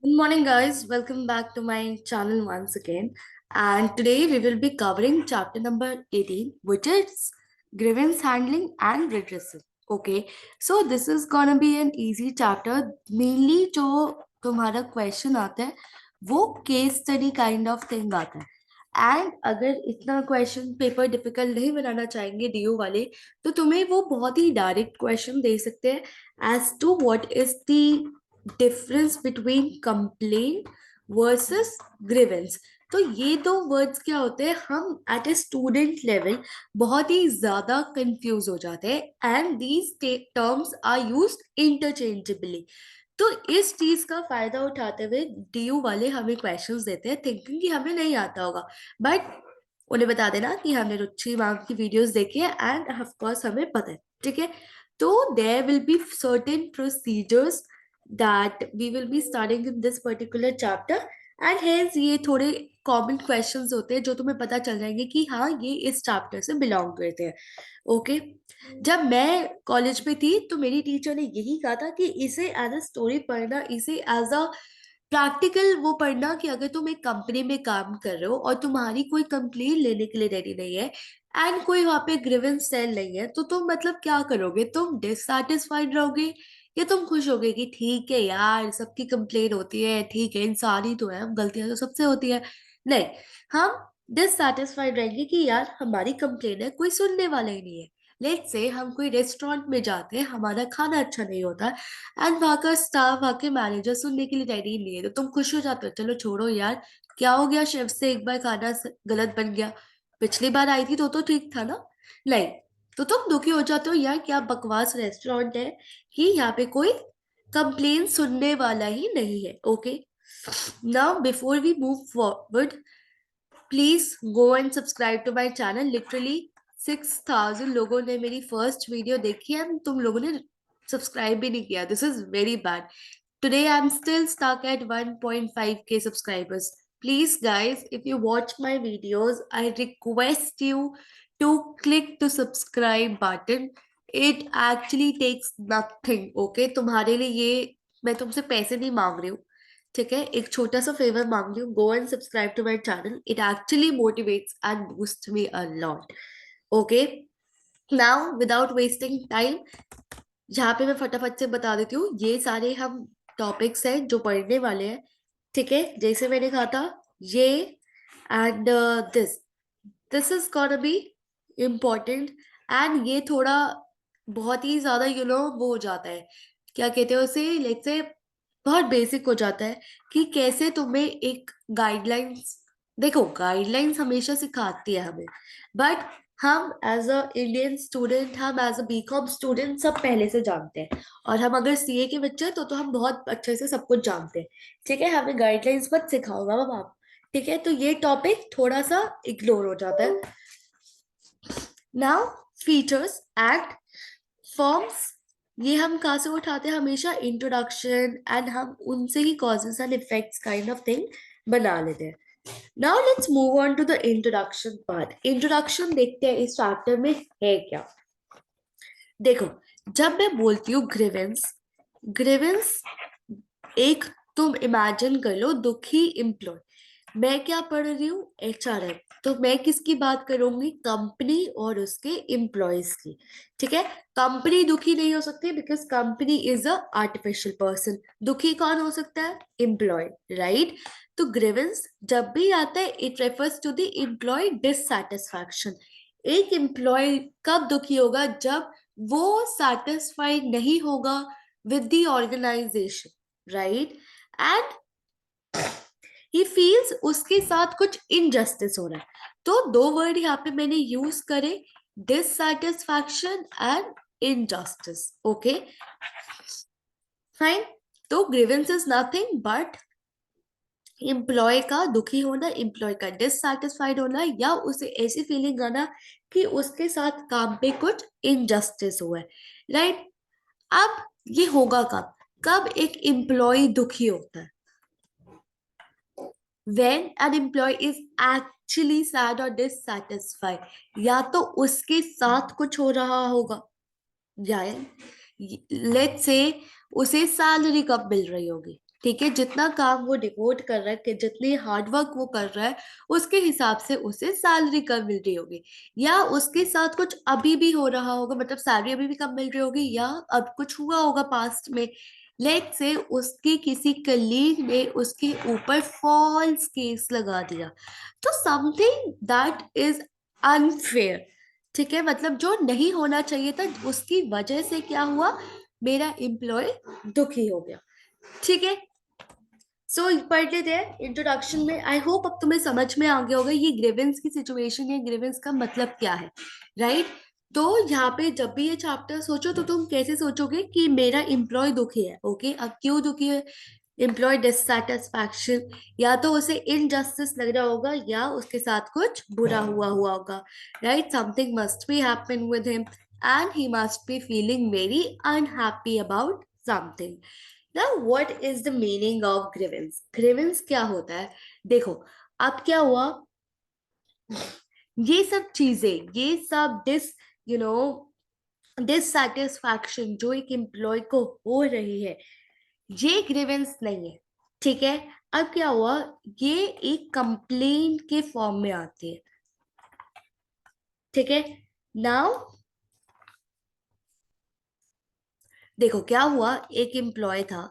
Good morning, guys. Welcome back to my channel once again. And today we will be covering chapter number 18, which is grievance handling and redressal. Okay, so this is gonna be an easy chapter. Mainly जो तुम्हारा question आता है वो case study kind of thing आता है. And अगर इतना question paper difficult नहीं बनाना चाहेंगे डीयू वाले, तो तुम्हें वो बहुत ही डायरेक्ट क्वेश्चन दे सकते हैं as to what is the difference between complain versus grievance. तो ये दो वर्ड्स क्या होते हैं, हम एट ए स्टूडेंट लेवल बहुत ही ज्यादा कंफ्यूज हो जाते हैं and these terms are used interchangeably. तो इस चीज का फायदा उठाते हुए डीयू वाले हमें क्वेश्चंस देते हैं थिंकिंग कि हमें नहीं आता होगा, बट उन्हें बता देना कि हमने रुचि मैम की वीडियोस देखी है एंड ऑफ कोर्स हमें पता है. ठीक है, तो there will be certain procedures that we will be studying in this particular chapter and hence ये थोड़े कॉमन क्वेश्चंस होते हैं जो तुम्हें पता चल जाएंगे कि हाँ ये इस चैप्टर से बिलोंग करते हैं. ओके, जब मैं कॉलेज में थी तो मेरी टीचर ने यही कहा था कि इसे एज अ स्टोरी पढ़ना, इसे एज अ प्रैक्टिकल वो पढ़ना कि अगर तुम एक कंपनी में काम कर रहे हो और तुम्हारी कोई कंप्लेन लेने के लिए रेडी नहीं है एंड कोई वहां पे ग्रीवेंस सेल नहीं है, तो तुम मतलब क्या करोगे? तुम डिससैटिस्फाइड रहोगे या तुम खुश होगे कि ठीक है यार सबकी कंप्लेन होती है, ठीक है इंसान ही तो है, हम गलतियां तो सबसे होती है. नहीं, हम डिससैटिस्फाइड रहेंगे कि यार हमारी कंप्लेन है, कोई सुनने वाला ही नहीं है. लेट्स से हम कोई रेस्टोरेंट में जाते हैं, हमारा खाना अच्छा नहीं होता एंड वहां का स्टाफ, वहां के मैनेजर सुनने के लिए रेडी नहीं है, तो तुम खुश हो जाते हो, चलो छोड़ो यार, क्या हो गया, शेफ से एक बार खाना गलत बन गया, पिछली बार आई थी तो ठीक था ना. नहीं, तो तुम दुखी हो जाते हो यार, क्या बकवास रेस्टोरेंट है कि यहाँ पे कोई कंप्लेन सुनने वाला ही नहीं है. Okay, now before we move forward, please go and subscribe to my channel. Literally 6,000 लोगों ने मेरी फर्स्ट वीडियो देखी है and तुम लोगों ने सब्सक्राइब भी नहीं किया. This is very bad. Today I'm still stuck at 1.5k subscribers. Please guys, if you watch my videos, I request you to click the subscribe button. It actually takes nothing. Okay, तुम्हारे लिए ये मैं तुमसे पैसे नहीं मांग रही हूँ. ठीक है, एक छोटा सा फेवर मांग रही हूँ. Go and subscribe to my channel. It actually motivates and boost me a lot. Okay, now without wasting time, यहाँ पे मैं फटाफट से बता देती हूँ ये सारे हम टॉपिक्स हैं जो पढ़ने वाले हैं. ठीक है, जैसे मैंने कहा था ये and this this is gonna be important. And ये थोड़ा बहुत ही ज्यादा वो हो जाता है, क्या कहते हैं उसे, लाइक से बहुत बेसिक हो जाता है कि कैसे तुम्हें एक गाइडलाइंस, देखो गाइडलाइंस हमेशा सिखाती है हमें, बट हम एज अ इंडियन स्टूडेंट, हम एज अ बीकॉम स्टूडेंट सब पहले से जानते हैं. और हम अगर सीए के बच्चे हैं तो हम बहुत अच्छे से सब कुछ जानते हैं. ठीक है, हमें गाइडलाइंस मत सिखाओ मैम आप. ठीक है, तो ये टॉपिक थोड़ा सा इग्नोर हो जाता है. नाउ फीचर्स एंड फॉर्म्स, ये हम कहाँ से उठाते हैं? हमेशा इंट्रोडक्शन एंड हम उनसे ही causes and effects kind of thing बना लेते हैं. Now let's move on to the introduction part. Introduction देखते हैं इस चैप्टर में है क्या. देखो, जब मैं बोलती हूँ ग्रीवेंस, ग्रीवेंस एक, तुम इमेजिन कर लो दुखी एम्प्लॉय. मैं क्या पढ़ रही हूँ? एचआरएम. तो मैं किसकी बात करूंगी? कंपनी और उसके एम्प्लॉयज की. ठीक है, कंपनी दुखी नहीं हो सकती because company is a artificial person. दुखी कौन हो सकता है? Employ, right. तो ग्रीवेंस जब भी आता है it refers to the employee dissatisfaction. एक एम्प्लॉय कब दुखी होगा? जब वो सेटिस्फाइड नहीं होगा with the organisation, right, and he feels उसके साथ कुछ इनजस्टिस हो रहा है. तो दो वर्ड यहाँ पे मैंने यूज करे, dissatisfaction and injustice. Okay fine. तो grievance is nothing but employ का दुखी होना, एम्प्लॉय का डिससैटिस्फाइड होना, या उसे ऐसी फीलिंग आना कि उसके साथ काम पे कुछ इनजस्टिस हुआ है, राइट. अब ये होगा कब? कब एक एम्प्लॉय दुखी होता है? when an employee is actually sad or dissatisfied. या तो उसके साथ कुछ हो रहा होगा, या लेट्स से उसे सैलरी कब मिल रही होगी? ठीक है, जितना काम वो डिवोट कर रहा है, कि जितनी हार्डवर्क वो कर रहा है, उसके हिसाब से उसे सैलरी कम मिल रही होगी, या उसके साथ कुछ अभी भी हो रहा होगा, मतलब सैलरी अभी भी कम मिल रही होगी, या अब कुछ हुआ होगा पास्ट में, लेट से उसके किसी कलीग ने उसके ऊपर फॉल्स केस लगा दिया, तो समथिंग दैट इज अनफेयर। ठीक है, मतलब जो नहीं होना चाहिए था, उसकी वजह से क्या हुआ, मेरा एम्प्लॉय दुखी हो गया। ठीक है, सो पढ़ लेते हैं इंट्रोडक्शन में। आई होप अब तुम्हें समझ में आ गया होगा ये ग्रीवेंस की सिचुएशन है, ग्रीवेंस का मतलब क्या है, राइट। तो यहाँ पे जब भी ये चैप्टर सोचो तो तुम कैसे सोचोगे कि मेरा एम्प्लॉय दुखी है। ओके, अब क्यों दुखी है, एम्प्लॉय डिससेटिस्फैक्शन, या तो उसे इनजस्टिस लग रहा होगा, या उसके साथ कुछ बुरा हुआ होगा, right. Something must be happen with him and he must be feeling very unhappy about something. ना what is the meaning of grievance, grievance क्या होता है। देखो, अब क्या हुआ, ये सब चीजें, ये सब यू नो डिससेटिस्फैक्शन जो एक एम्प्लॉय को हो रही है, ये ग्रीवेंस नहीं है। ठीक है, अब क्या हुआ, ये एक कंप्लेंट के फॉर्म में आती है। ठीक है, नाउ देखो क्या हुआ, एक एम्प्लॉय था,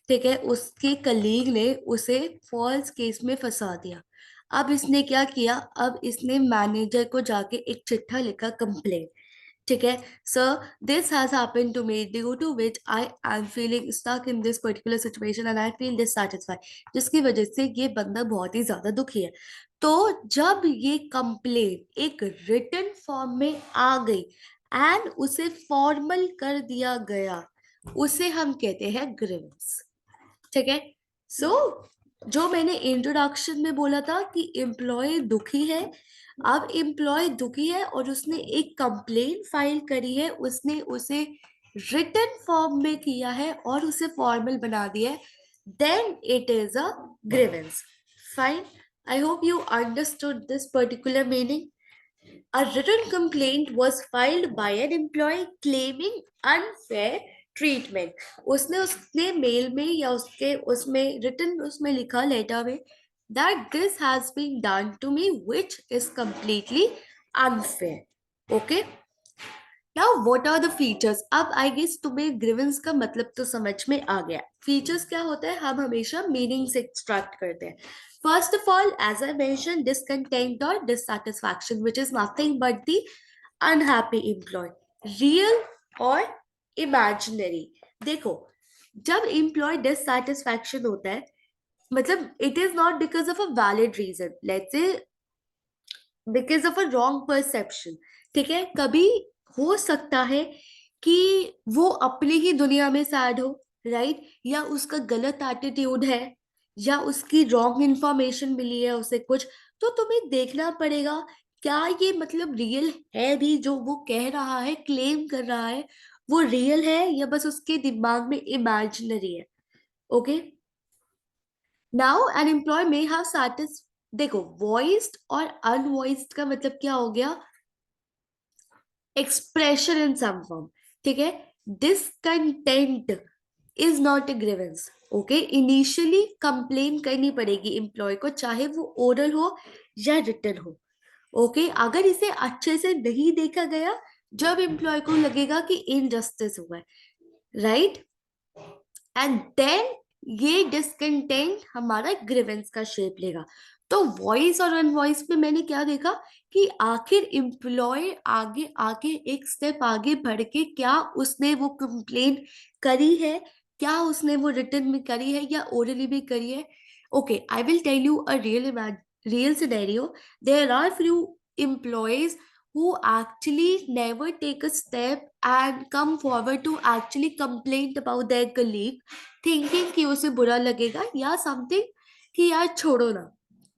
ठीक है, उसके कलीग ने उसे फॉल्स केस में फंसा दिया। अब इसने क्या किया, अब इसने मैनेजर को जाके एक चिट्ठा लिखा, कंप्लेन। ठीक है, sir this has happened to me due to which I am feeling stuck in this particular situation and I feel dissatisfied, जिसकी वजह से ये बंदा बहुत ही ज्यादा दुखी है। तो जब ये कंप्लेन एक रिटन फॉर्म में आ गई एंड उसे फॉर्मल कर दिया गया, उसे हम कहते हैं ग्रीवेंस। ठीक है, सो जो मैंने इंट्रोडक्शन में बोला था कि एम्प्लॉय दुखी है, अब एम्प्लॉय दुखी है और उसने एक कंप्लेन फाइल करी है, उसने उसे रिटन फॉर्म में किया है और उसे फॉर्मल बना दिया है, then it is a grievance. Fine, I hope you understood this particular meaning. A written complaint was filed by an employee claiming unfair treatment. उसने उसने मेल में या उसके उसमें रिटन उसमें लिखा लेटर में that this has been done to me which is completely unfair. Okay. Now what are the features, अब आई गेस तुम्हें ग्रीवेंस का मतलब तो समझ में आ गया। फीचर्स क्या होता है, हम हमेशा मीनिंग से एक्सट्रैक्ट करते हैं। First of all, as I mention, discontent or dissatisfaction which is nothing but the unhappy employ, real or imaginary. देखो, जब एम्प्लॉय डिससैटिस्फैक्शन होता है, मतलब it is not because of a valid reason, let's say because of a wrong perception. ठीक है, कभी हो सकता है कि वो अपनी ही दुनिया में सैड हो, राइट, या उसका गलत एटीट्यूड है, या उसकी रॉन्ग इंफॉर्मेशन मिली है उसे कुछ, तो तुम्हें देखना पड़ेगा क्या ये मतलब रियल है भी, जो वो कह रहा है, क्लेम कर रहा है, वो रियल है या बस उसके दिमाग में इमेजिनरी है। Okay, now an employee may have सैटिस, देखो वॉइस्ड और अनवॉइस्ड का मतलब क्या हो गया, एक्सप्रेशन इन सम फॉर्म। ठीक है, discontent is not a grievance. Okay, initially complain करनी पड़ेगी एम्प्लॉय को, चाहे वो ओरल हो या रिटन हो। ओके, अगर इसे अच्छे से नहीं देखा गया, जब एम्प्लॉय को लगेगा कि इनजस्टिस हुआ है, राइट, एंड देन ये डिसकंटेंट हमारा ग्रीवेंस का शेप लेगा। तो वॉइस और अनवॉइस में मैंने क्या देखा कि आखिर एम्प्लॉय आगे आगे एक स्टेप आगे बढ़ के क्या उसने वो कंप्लेन करी है, क्या उसने वो रिटन में करी है या ओरली भी करी है। Okay, I will tell you a real scenario. There are few employees who actually never take a step and come forward to actually complain about their colleague, thinking कि उसे बुरा लगेगा या समथिंग, कि यार छोड़ो ना।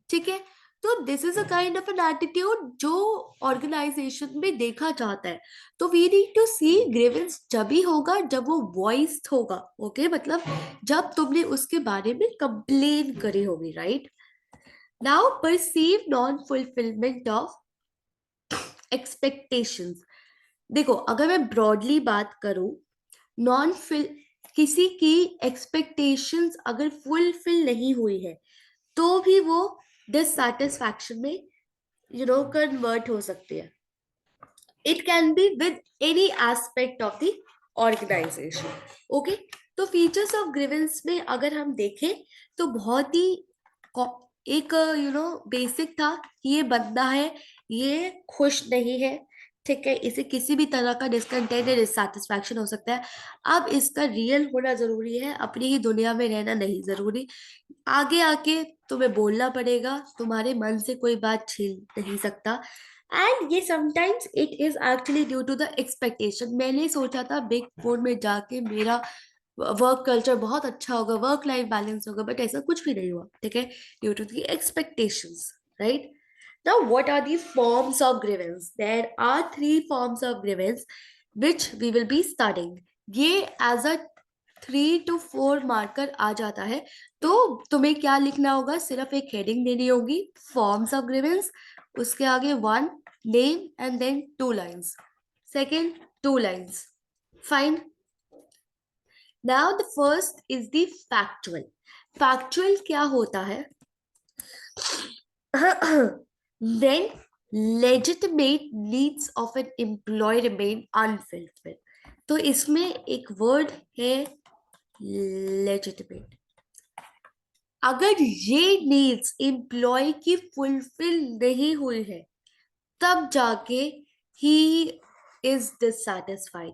ठीक है, तो this is a kind of an attitude जो ऑर्गेनाइजेशन में देखा जाता है। तो we need to see grievance जब ही होगा जब वो वॉइस्ड होगा। ओके, मतलब जब तुमने उसके बारे में कंप्लेन करी होगी, right. Now perceive non fulfilment of expectations. देखो, अगर मैं ब्रॉडली बात करूं, नॉन किसी की एक्सपेक्टेशंस अगर फुलफिल नहीं हुई है तो भी वो डिससैटिस्फैक्शन में कन्वर्ट हो सकती है. It can be with any aspect of the organization. Okay. तो फीचर्स ऑफ ग्रीवेंस में अगर हम देखें तो बहुत ही एक बेसिक था कि ये बंदा है, ये खुश नहीं है, ठीक है, इसे किसी भी तरह का डिसकंटेंट या डिससैटिस्फैक्शन हो सकता है. अब इसका रियल होना जरूरी है, अपनी ही दुनिया में रहना नहीं जरूरी. आगे आके तुम्हें बोलना पड़ेगा, तुम्हारे मन से कोई बात छीन नहीं सकता. एंड ये sometimes it is actually due to the expectation. मैंने सोचा था बिग फोर में जाके मेरा वर्क कल्चर बहुत अच्छा होगा, वर्क लाइफ बैलेंस होगा, बट ऐसा कुछ भी नहीं हुआ, ठीक है, due to the expectations, right. Now, what are the forms of grievance? There are three forms of grievance which we will be studying. ये as a 3 to 4 मार्कर आ जाता है. तो तुम्हें क्या लिखना होगा, सिर्फ एक हेडिंग देनी होगी, फॉर्म्स ऑफ ग्रीवेंस, उसके आगे 1 name and then 2 lines, second 2 lines. Fine. Now the first is the factual. Factual क्या होता है? When legitimate needs of an employee remain unfulfilled. तो इसमें एक वर्ड है legitimate. अगर ये नीड्स एम्प्लॉय की फुलफिल नहीं हुई है तब जाके ही इज डिससैटिस्फाइड.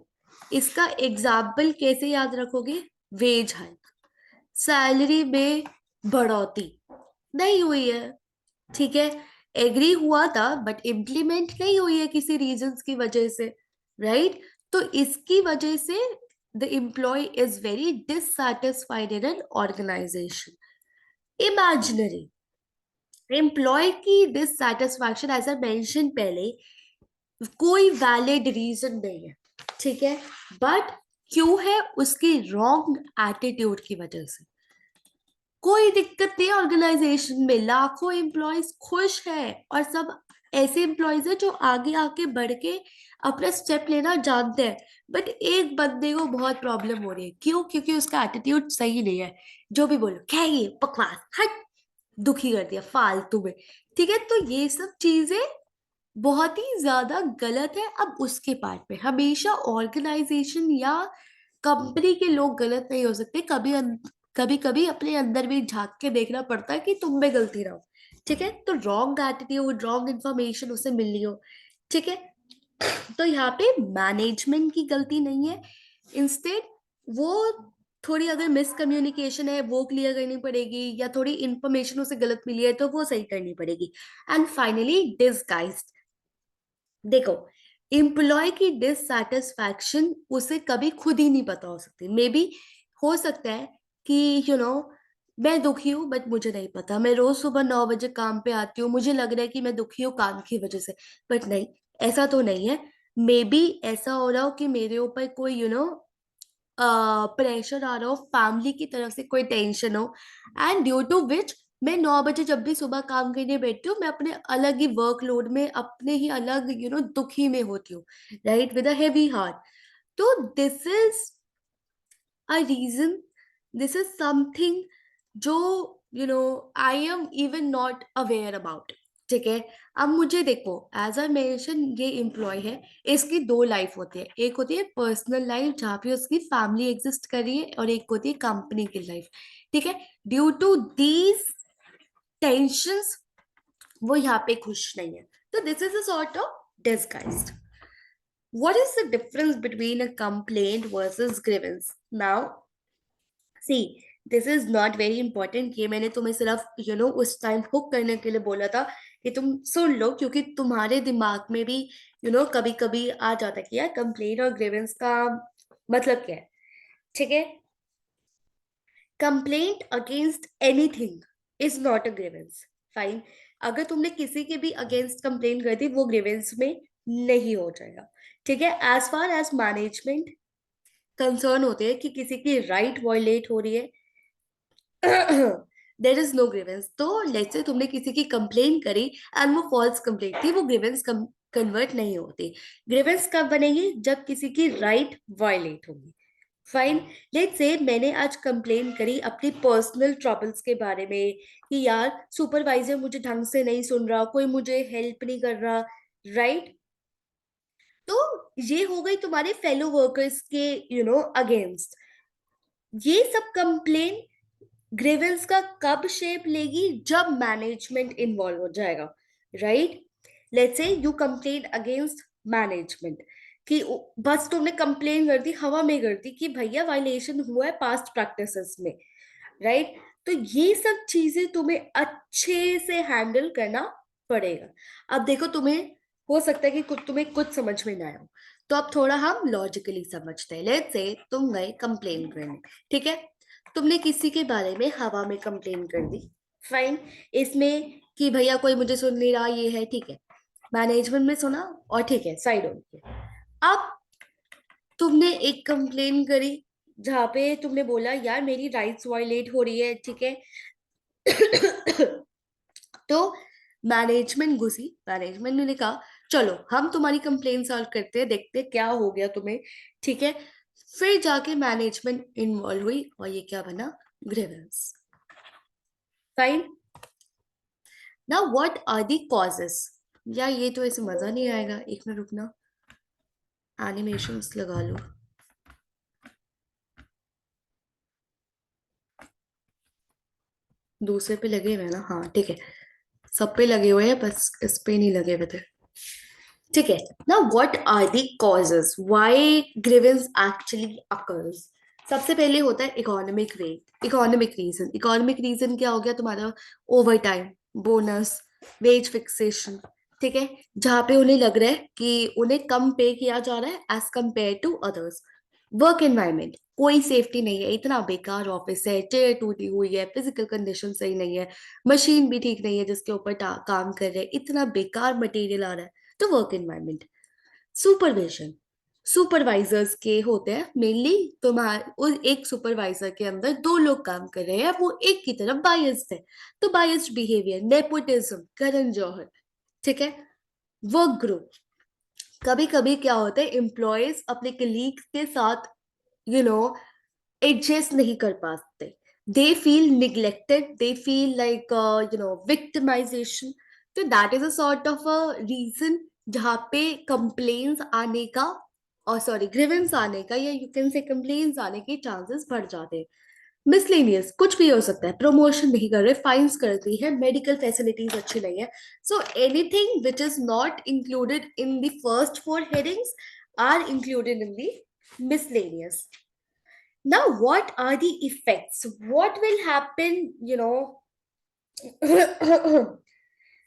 इसका एग्जाम्पल कैसे याद रखोगे? वेज हाइक, सैलरी में बढ़ोतरी नहीं हुई है, ठीक है, एग्री हुआ था बट इम्प्लीमेंट नहीं हुई है किसी रीजंस की वजह से, राइट. तो इसकी वजह से the employee is very dissatisfied in an organisation. Imaginary employee की डिससैटिस्फैक्शन एज आई मेंशन पहले कोई वैलिड रीजन नहीं है, ठीक है, बट क्यों है? उसकी रॉन्ग एटीट्यूड की वजह से. कोई दिक्कत नहीं ऑर्गेनाइजेशन में, लाखों एम्प्लॉयज खुश है और सब ऐसे एम्प्लॉयज है जो आगे आके बढ़ के अपना स्टेप लेना जानते हैं, बट एक बंदे को बहुत प्रॉब्लम हो रही है. क्यों? क्योंकि उसका एटीट्यूड सही नहीं है. जो भी बोलो क्या ये बकवास, हट, दुखी कर दिया फालतू में, ठीक है. तो ये सब चीजें बहुत ही ज्यादा गलत है. अब उसके पार्ट पे हमेशा ऑर्गेनाइजेशन या कंपनी के लोग गलत नहीं हो सकते. कभी कभी अपने अंदर भी झांक के देखना पड़ता है कि तुम में गलती ना हो, ठीक है. तो रॉन्ग एटीट्यूड, रॉन्ग इन्फॉर्मेशन उसे मिली हो, ठीक है. तो यहाँ पे मैनेजमेंट की गलती नहीं है, इंस्टेड वो थोड़ी अगर मिसकम्युनिकेशन है वो क्लियर करनी पड़ेगी, या थोड़ी इंफॉर्मेशन उसे गलत मिली है तो वो सही करनी पड़ेगी. And finally disguised. देखो, एम्प्लॉय की डिससैटिस्फैक्शन उसे कभी खुद ही नहीं पता हो सकती. मे बी हो सकता है कि मैं दुखी हूँ बट मुझे नहीं पता. मैं रोज सुबह 9 बजे काम पे आती हूँ, मुझे लग रहा है कि मैं दुखी हूँ काम की वजह से, बट नहीं, ऐसा तो नहीं है. मे बी ऐसा हो रहा हो कि मेरे ऊपर कोई प्रेशर आ रहा हो, फैमिली की तरफ से कोई टेंशन हो, एंड ड्यू टू विच मैं 9 बजे जब भी सुबह काम करने बैठती हूँ, मैं अपने अलग ही वर्कलोड में, अपने ही अलग दुखी में होती हूँ, right, with a heavy heart. तो this is a reason, this is something जो I am even not aware about, ठीक है. अब मुझे देखो, एज अ मेंशन, ये एम्प्लॉय है, इसकी 2 लाइफ होती है. एक होती है पर्सनल लाइफ जहाँ पे उसकी फैमिली एग्जिस्ट कर रही है, और एक होती है कंपनी की लाइफ, ठीक है. ड्यू टू दीज टेंशंस वो यहाँ पे खुश नहीं है. तो this is a sort of disguised. What is the difference between a complaint versus grievance? Now, see, this is not very important. ये मैंने तुम्हें सिर्फ उस टाइम हुक करने के लिए बोला था कि तुम सुन लो, क्योंकि तुम्हारे दिमाग में भी कभी कभी आ जाता है कि यार कंप्लेन और ग्रीवेंस का मतलब क्या है, ठीक है. Complaint against anything is not a grievance. Fine. अगर तुमने किसी के भी अगेंस्ट कंप्लेन कर दी वो ग्रीवेंस में नहीं हो जाएगा, ठीक है. As far as management concern होते हैं कि किसी की राइट वायलेट हो रही है, देर इज नो ग्रीवेंस. तो लेट्स से तुमने किसी की कंप्लेन करी एंड वो फॉल्स कंप्लेंट थी, वो ग्रीवेंस कन्वर्ट नहीं होती. ग्रीवेंस कब बनेगी? जब किसी की राइट वायलेट होगी. फाइन। लेट्स से मैंने आज कंप्लेन करी अपनी पर्सनल ट्रबल्स के बारे में कि यार सुपरवाइजर मुझे ढंग से नहीं सुन रहा, कोई मुझे हेल्प नहीं कर रहा, राइट? तो ये हो गई तुम्हारे फेलो वर्कर्स के अगेंस्ट। ये सब कंप्लेन ग्रीवेंस का कब शेप लेगी? जब मैनेजमेंट इन्वॉल्व हो जाएगा, right? Let's say you complain against management कि बस तुमने कंप्लेन कर दी, हवा में कर दी कि भैया वायलेशन हुआ है पास्ट प्रैक्टिसेस में, राइट? तो ये सब चीजें तुम्हें अच्छे से हैंडल करना पड़ेगा। अब देखो, तुम्हें हो सकता है कि तुम्हें कुछ समझ में ना आए हो, तो अब थोड़ा हम लॉजिकली समझते हैं। लेट्स से तुम गए कंप्लेन करने, ठीक है? तुमने किसी के बारे में हवा में कंप्लेन कर दी, फाइन। इसमें कि भैया कोई मुझे सुन नहीं रहा, ये है, ठीक है। मैनेजमेंट में सुना और ठीक है, साइड हो गया। अब तुमने एक कंप्लेन करी जहां पे तुमने बोला यार मेरी राइट्स वायलेट हो रही है, ठीक है? तो मैनेजमेंट घुसी, मैनेजमेंट ने कहा चलो हम तुम्हारी कंप्लेन सॉल्व करते हैं, देखते हैं क्या हो गया तुम्हें, ठीक है? फिर जाके मैनेजमेंट इन्वॉल्व हुई और ये क्या बना? Grievance, fine. Now what are the causes? या ये तो ऐसे मजा नहीं आएगा, एक मिनट रुकना, एनिमेशंस लगा लो। दूसरे पे लगे हुए हैं ना? हाँ ठीक है, सब पे लगे हुए हैं, बस इस पे नहीं लगे हुए थे, ठीक है। Now what are the causes why grievance actually occurs? सबसे पहले होता है economic rate, economic reason. Economic reason क्या हो गया तुम्हारा? Over time, bonus, wage fixation, ठीक है? जहां पे उन्हें लग रहा है कि उन्हें कम पे किया जा रहा है as compare to others. Work environment, कोई सेफ्टी नहीं है, इतना बेकार ऑफिस है, चेयर टूटी हुई है, फिजिकल कंडीशन सही नहीं है, मशीन भी ठीक नहीं है जिसके ऊपर काम कर रहे हैं, इतना बेकार मटेरियल आ रहा है। तो वर्क एनवायरनमेंट। सुपरविजन, सुपरवाइजर्स के होते हैं मेनली, तुम्हारे उस एक सुपरवाइजर के अंदर दो लोग काम कर रहे हैं, वो एक की तरफ बायस्ड है, तो biased behaviour, nepotism, Karan Johar, ठीक है? वर्क ग्रुप, कभी कभी क्या होता है एम्प्लॉयज अपने कलीग्स के साथ यू नो एडजस्ट नहीं कर पाते, they feel neglected, they feel like victimization. तो that is a sort of a reason जहाँ पे कंप्लेन्स आने का, और सॉरी ग्रीवेंस आने का, या यू कैन से कंप्लेन्स आने के चांसेस बढ़ जाते हैं। मिसलेनियस कुछ भी हो सकता है, प्रमोशन नहीं कर रहे, फाइन्स कर दी है, मेडिकल फैसिलिटीज अच्छी नहीं है। So anything which is not included in the first four headings are included in the miscellaneous. Now what are the effects? What will happen,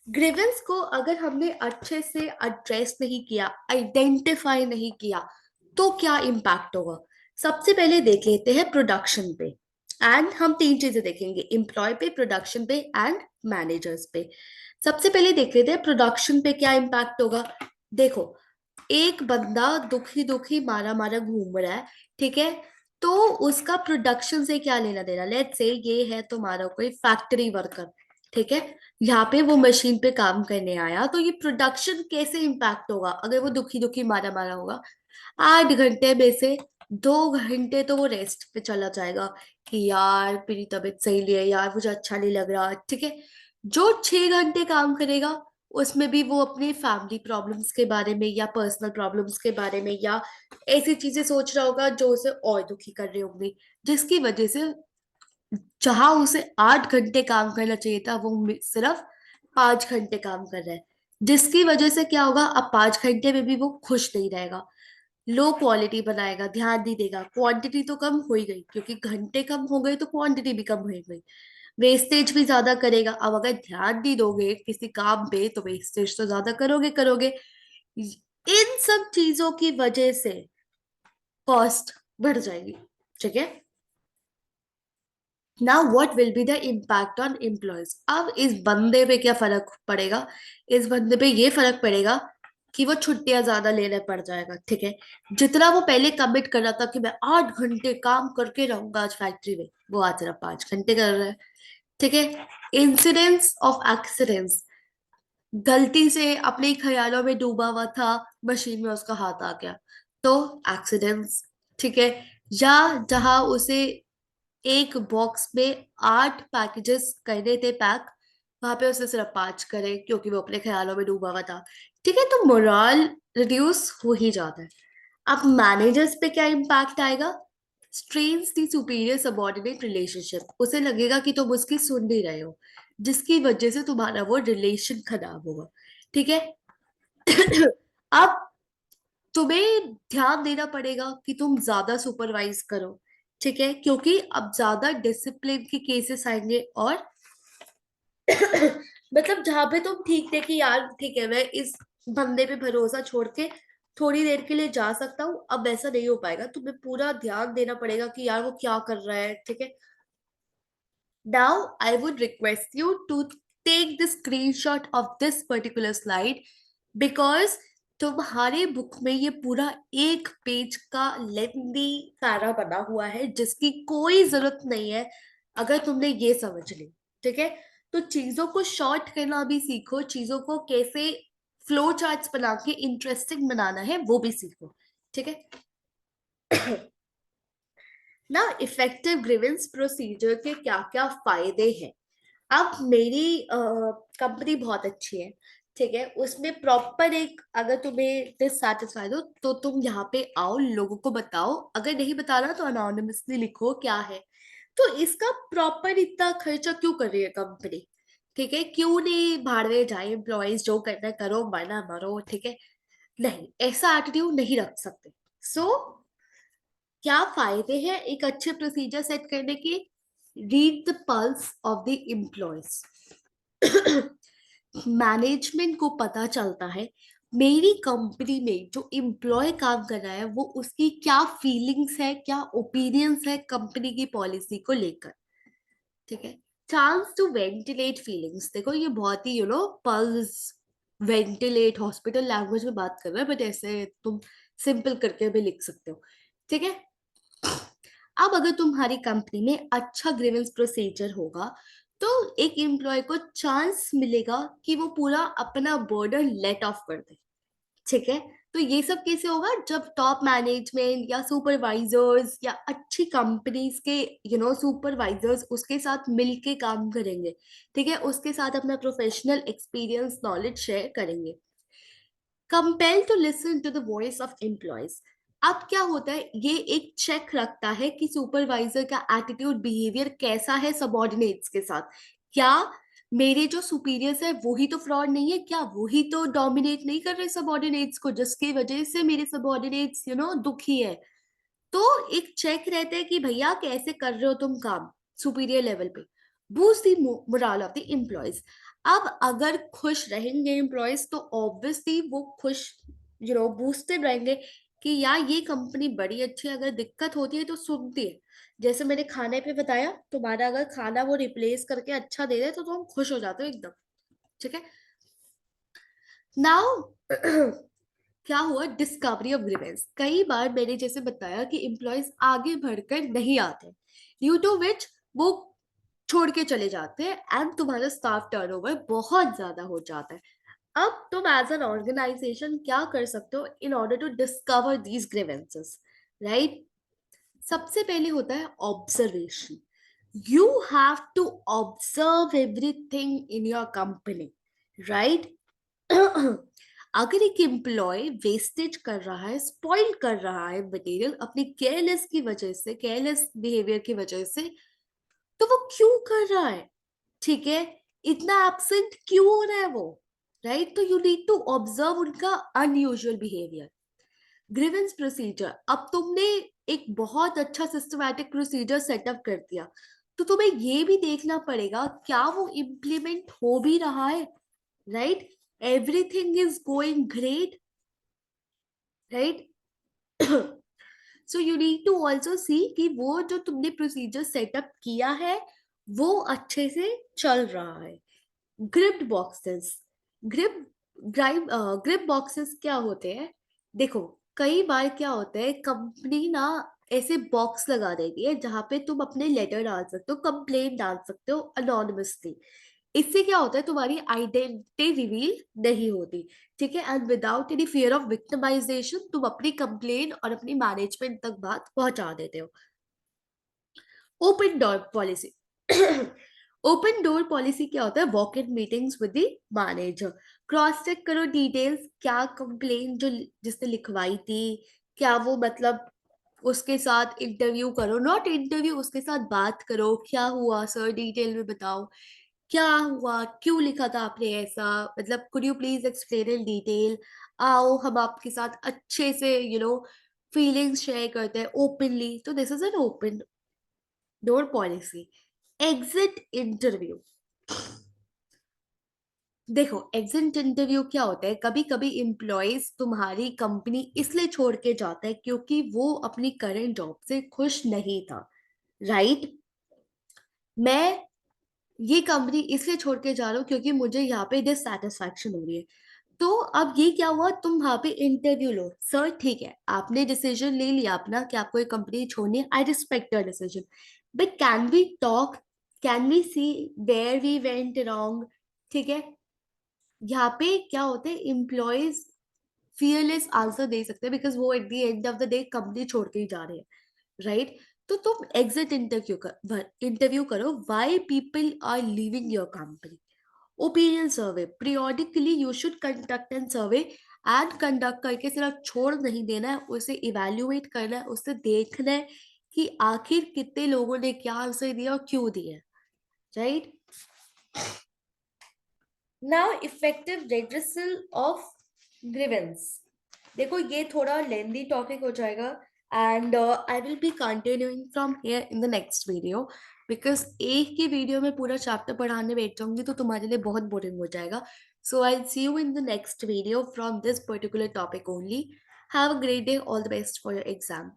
grievance को अगर हमने अच्छे से एड्रेस नहीं किया, आइडेंटिफाई नहीं किया, तो क्या इम्पैक्ट होगा? सबसे पहले देख लेते हैं प्रोडक्शन पे, एंड हम तीन चीजें देखेंगे, एम्प्लॉय पे, प्रोडक्शन पे एंड मैनेजर्स पे। सबसे पहले देख लेते हैं प्रोडक्शन पे क्या इम्पैक्ट होगा। देखो, एक बंदा दुखी दुखी मारा मारा घूम रहा है, ठीक है? तो उसका प्रोडक्शन से क्या लेना देना? लेट्स से ये है तुम्हारा कोई फैक्ट्री वर्कर, ठीक है? यहाँ पे वो मशीन पे काम करने आया, तो ये प्रोडक्शन कैसे इम्पैक्ट होगा अगर वो दुखी दुखी मारा मारा होगा? 8 घंटे में से 2 घंटे तो वो रेस्ट पे चला जाएगा कि यार मेरी तबीयत सही नहीं है, यार मुझे अच्छा नहीं लग रहा, ठीक है? जो 6 घंटे काम करेगा उसमें भी वो अपनी फैमिली प्रॉब्लम्स के बारे में या पर्सनल प्रॉब्लम्स के बारे में या ऐसी चीजें सोच रहा होगा जो उसे और दुखी कर रही होंगी, जिसकी वजह से जहां उसे 8 घंटे काम करना चाहिए था वो सिर्फ 5 घंटे काम कर रहा है। जिसकी वजह से क्या होगा, अब 5 घंटे में भी वो खुश नहीं रहेगा, लो क्वालिटी बनाएगा, ध्यान नहीं देगा, क्वांटिटी तो कम हो ही गई क्योंकि घंटे कम हो गए तो क्वांटिटी भी कम हो गई, वेस्टेज भी ज्यादा करेगा। अब अगर ध्यान नहीं दोगे किसी काम पे तो वेस्टेज तो ज्यादा करोगे करोगे। इन सब चीजों की वजह से कॉस्ट बढ़ जाएगी, ठीक है? Now what will be the impact on employees? अब इस बंदे पे क्या फर्क पड़ेगा? इस बंदे पे ये फर्क पड़ेगा कि वो छुट्टियां ज्यादा लेने पड़ जाएगा, ठीक है? जितना वो पहले कमिट कर रहा था कि मैं 8 घंटे काम करके रहूंगा आज फैक्ट्री में, वो आज सिर्फ 5 घंटे कर रहा है, ठीक है? इंसिडेंस ऑफ एक्सीडेंट्स, गलती से अपने ही ख्यालों में डूबा हुआ था, मशीन में उसका हाथ आ गया, तो एक्सीडेंट्स, ठीक है? या जहां उसे एक बॉक्स में 8 पैकेजेस करने थे पैक, वहां पे उसने सिर्फ 5 करे क्योंकि वो अपने ख्यालों में डूबा हुआ था। ठीक है, तो मोरल रिड्यूस हो ही जाता है। अब मैनेजर्स पे क्या इम्पैक्ट आएगा? स्ट्रेन्स दी सुपीरियर सबऑर्डिनेट रिलेशनशिप, उसे लगेगा कि तुम उसकी सुन नहीं रहे हो, जिसकी वजह से तुम्हारा वो रिलेशन खराब होगा। ठीक है। अब तुम्हें ध्यान देना पड़ेगा कि तुम ज्यादा सुपरवाइज करो। ठीक है, क्योंकि अब ज्यादा डिसिप्लिन के केसेस आएंगे, और मतलब जहां पे तुम ठीक थे कि यार ठीक है, मैं इस बंदे पे भरोसा छोड़ के थोड़ी देर के लिए जा सकता हूँ, अब ऐसा नहीं हो पाएगा। तुम्हें पूरा ध्यान देना पड़ेगा कि यार वो क्या कर रहा है। ठीक है। Now, I would request you to take the screenshot of this particular slide, because तुम्हारे बुक में ये पूरा एक पेज का लेंदी पैरा बना हुआ है जिसकी कोई जरूरत नहीं है अगर तुमने ये समझ ली। ठीक है, तो चीजों को शॉर्ट करना भी सीखो, चीजों को कैसे फ्लो चार्ट्स बना के इंटरेस्टिंग बनाना है वो भी सीखो। ठीक है ना। इफेक्टिव ग्रीवेंस प्रोसीजर के क्या क्या फायदे हैं? अब मेरी कंपनी बहुत अच्छी है। ठीक है, उसमें प्रॉपर एक, अगर तुम्हें डिससेटिस्फाइड हो तो तुम यहाँ पे आओ, लोगों को बताओ, अगर नहीं बताना तो अनोनिमसली लिखो क्या है। तो इसका प्रॉपर इतना खर्चा क्यों कर रही है कंपनी? ठीक है, क्यों नहीं भाड़वे जाए एम्प्लॉयज, जो करना है करो, मरना मरो। ठीक है, नहीं, ऐसा एटीट्यूड नहीं रख सकते। सो क्या फायदे हैं एक अच्छे प्रोसीजर सेट करने के? Read the pulse of the employees. Management को पता चलता है मेरी कंपनी में जो एम्प्लॉय काम कर रहा है वो उसकी क्या फीलिंग्स है, क्या ओपिनियंस है कंपनी की पॉलिसी को लेकर। ठीक है। चांस टू वेंटिलेट फीलिंग्स, देखो ये बहुत ही पल्स, वेंटिलेट हॉस्पिटल लैंग्वेज में बात कर रहे हैं, बट ऐसे तुम सिंपल करके भी लिख सकते हो। ठीक है। अब अगर तुम्हारी कंपनी में अच्छा ग्रीवेंस प्रोसीजर होगा तो एक एम्प्लॉय को चांस मिलेगा कि वो पूरा अपना बर्डन लेट ऑफ कर दे। ठीक है, तो ये सब कैसे होगा? जब टॉप मैनेजमेंट या सुपरवाइजर्स या अच्छी कंपनीज के सुपरवाइजर्स उसके साथ मिलके काम करेंगे। ठीक है, उसके साथ अपना प्रोफेशनल एक्सपीरियंस नॉलेज शेयर करेंगे। Compel to listen to the voice of employees. अब क्या होता है, ये एक चेक रखता है कि सुपरवाइजर का एटीट्यूड बिहेवियर कैसा है सबॉर्डिनेट्स के साथ। क्या मेरे जो सुपीरियर्स है वही तो फ्रॉड नहीं है? क्या वही तो डोमिनेट नहीं कर रहे सबॉर्डिनेट्स को, जिसकी वजह से मेरे सबॉर्डिनेट्स दुखी है? तो एक चेक रहता है कि भैया कैसे कर रहे हो तुम काम सुपीरियर लेवल पे। Boost the moral of the employees. अब अगर खुश रहेंगे एम्प्लॉयज तो ऑब्वियसली वो खुश बूस्टेड रहेंगे कि यार ये कंपनी बड़ी अच्छी है, अगर दिक्कत होती है तो सुनती है। जैसे मैंने खाने पे बताया, तुम्हारा अगर खाना वो रिप्लेस करके अच्छा दे रहे तो तुम खुश हो जाते हो एकदम। ठीक है। नाउ क्या हुआ? Discovery of grievance. कई बार मैंने जैसे बताया कि एम्प्लॉयज आगे बढ़कर नहीं आते, ड्यू टू विच वो छोड़ के चले जाते हैं एंड तुम्हारा स्टाफ टर्नओवर बहुत ज्यादा हो जाता है। अब तुम एज एन ऑर्गेनाइजेशन क्या कर सकते हो in order to discover these grievances? Right, सबसे पहले होता है observation. You have to observe everything in your company. Right, अगर एक एम्प्लॉय वेस्टेज कर रहा है, स्पॉइल कर रहा है मटेरियल अपनी केयरलेस की वजह से, केयरलेस बिहेवियर की वजह से, तो वो क्यों कर रहा है? ठीक है, इतना एब्सेंट क्यों हो रहा है वो? राइट, तो यू नीड टू ऑब्जर्व उनका अनयूजुअल बिहेवियर। ग्रीवेंस प्रोसीजर, अब तुमने एक बहुत अच्छा सिस्टमैटिक प्रोसीजर सेटअप कर दिया, तो तुम्हें ये भी देखना पड़ेगा क्या वो इम्प्लीमेंट हो भी रहा है। Right, everything is going great. Right, so you need to also see कि वो जो तुमने प्रोसीजर सेटअप किया है वो अच्छे से चल रहा है। Gripped boxes, grip grip boxes क्या होते हैं? देखो, कई बार क्या होता है, कंपनी ना ऐसे बॉक्स लगा देती है जहां पे तुम अपने लेटर डाल सकते हो, कंप्लेंट डाल सकते हो अनोनिमसली। इससे क्या होता है, तुम्हारी आइडेंटिटी रिवील नहीं होती, ठीक है। And without any fear of victimisation तुम अपनी कंप्लेन और अपनी मैनेजमेंट तक बात पहुंचा देते हो। Open door policy. Open door policy क्या होता है? Walk in meetings with the manager, cross check करो डिटेल्स, क्या कंप्लेन जो जिसने लिखवाई थी, क्या वो मतलब उसके साथ इंटरव्यू करो, नॉट इंटरव्यू, उसके साथ बात करो, क्या हुआ सर डिटेल में बताओ, क्या हुआ, क्यों लिखा था आपने ऐसा, मतलब could you please explain in detail, आओ हम आपके साथ अच्छे से फीलिंग्स शेयर करते हैं ओपनली। तो this is an open door policy. Exit interview. देखो, एग्जिट इंटरव्यू क्या होता है, कभी कभी एम्प्लॉयज तुम्हारी कंपनी इसलिए छोड़ के जाता है क्योंकि वो अपनी करंट जॉब से खुश नहीं था, राइट। मैं ये कंपनी इसलिए छोड़ के जा रहा हूँ क्योंकि मुझे यहाँ पे डिससेटिस्फैक्शन हो रही है। तो अब ये क्या हुआ, तुम वहां पे इंटरव्यू लो, सर ठीक है आपने डिसीजन ले लिया अपना कि आपको ये कंपनी छोड़नी है, I respect your decision, but can we talk, can we see where we went wrong, ठीक है। यहाँ पे क्या होते हैं, एम्प्लॉयज फियरलेस आंसर दे सकते हैं बिकॉज वो at the end of the day company छोड़ के ही जा रहे हैं, राइट। तो तुम एग्जिट इंटरव्यू करो, why people are leaving your company. Opinion survey, periodically you should conduct an survey, and conduct करके सिर्फ छोड़ नहीं देना है, उसे इवेल्युएट करना है, उससे देखना है कि आखिर कितने लोगों ने क्या आंसर दिया और क्यों दिया, right. Now effective redressal of grievance. देखो ये थोड़ा लेंदी टॉपिक हो जाएगा, and I will be continuing from here in the next video, because एक ही वीडियो में पूरा चैप्टर पढ़ाने बैठ जाऊंगी तो तुम्हारे लिए बहुत बोरिंग हो जाएगा। So I see you in the next video from this particular topic only. Have a great day, all the best for your exam.